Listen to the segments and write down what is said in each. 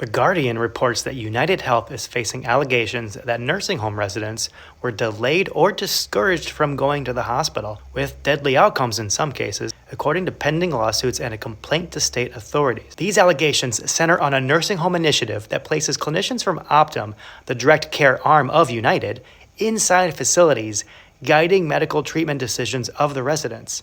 The Guardian reports that United Health is facing allegations that nursing home residents were delayed or discouraged from going to the hospital, with deadly outcomes in some cases, according to pending lawsuits and a complaint to state authorities. These allegations center on a nursing home initiative that places clinicians from Optum, the direct care arm of United, inside facilities, guiding medical treatment decisions of the residents.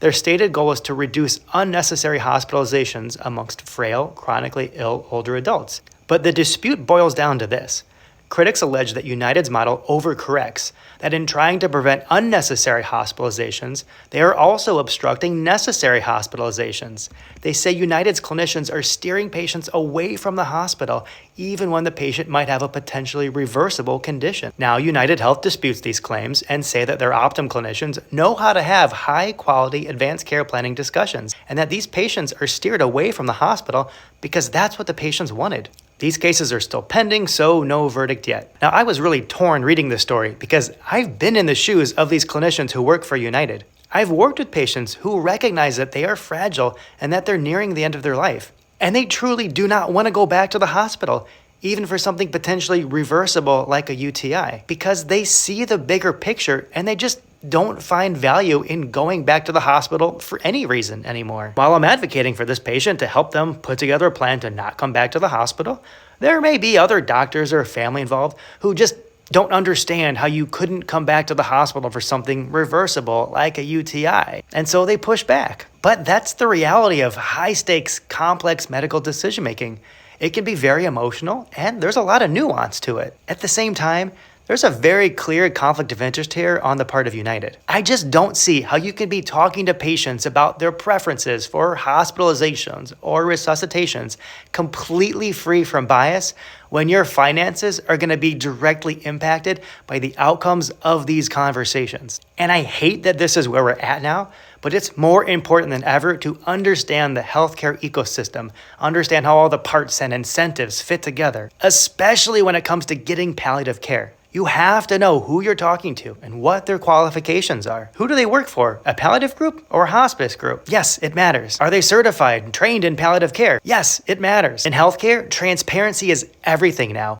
Their stated goal is to reduce unnecessary hospitalizations amongst frail, chronically ill older adults. But the dispute boils down to this. Critics allege that United's model overcorrects, that in trying to prevent unnecessary hospitalizations, they are also obstructing necessary hospitalizations. They say United's clinicians are steering patients away from the hospital, even when the patient might have a potentially reversible condition. Now, United Health disputes these claims and say that their Optum clinicians know how to have high-quality advanced care planning discussions, and that these patients are steered away from the hospital because that's what the patients wanted. These cases are still pending, so no verdict yet. Now, I was really torn reading this story because I've been in the shoes of these clinicians who work for United. I've worked with patients who recognize that they are fragile and that they're nearing the end of their life. And they truly do not want to go back to the hospital, even for something potentially reversible like a UTI, because they see the bigger picture and they just don't find value in going back to the hospital for any reason anymore. While I'm advocating for this patient to help them put together a plan to not come back to the hospital, there may be other doctors or family involved who just don't understand how you couldn't come back to the hospital for something reversible like a UTI, and so they push back. But that's the reality of high-stakes, complex medical decision-making. It can be very emotional, and there's a lot of nuance to it. At the same time, there's a very clear conflict of interest here on the part of United. I just don't see how you can be talking to patients about their preferences for hospitalizations or resuscitations completely free from bias when your finances are going to be directly impacted by the outcomes of these conversations. And I hate that this is where we're at now, but it's more important than ever to understand the healthcare ecosystem, understand how all the parts and incentives fit together, especially when it comes to getting palliative care. You have to know who you're talking to and what their qualifications are. Who do they work for? A palliative group or a hospice group? Yes, it matters. Are they certified and trained in palliative care? Yes, it matters. In healthcare, transparency is everything now.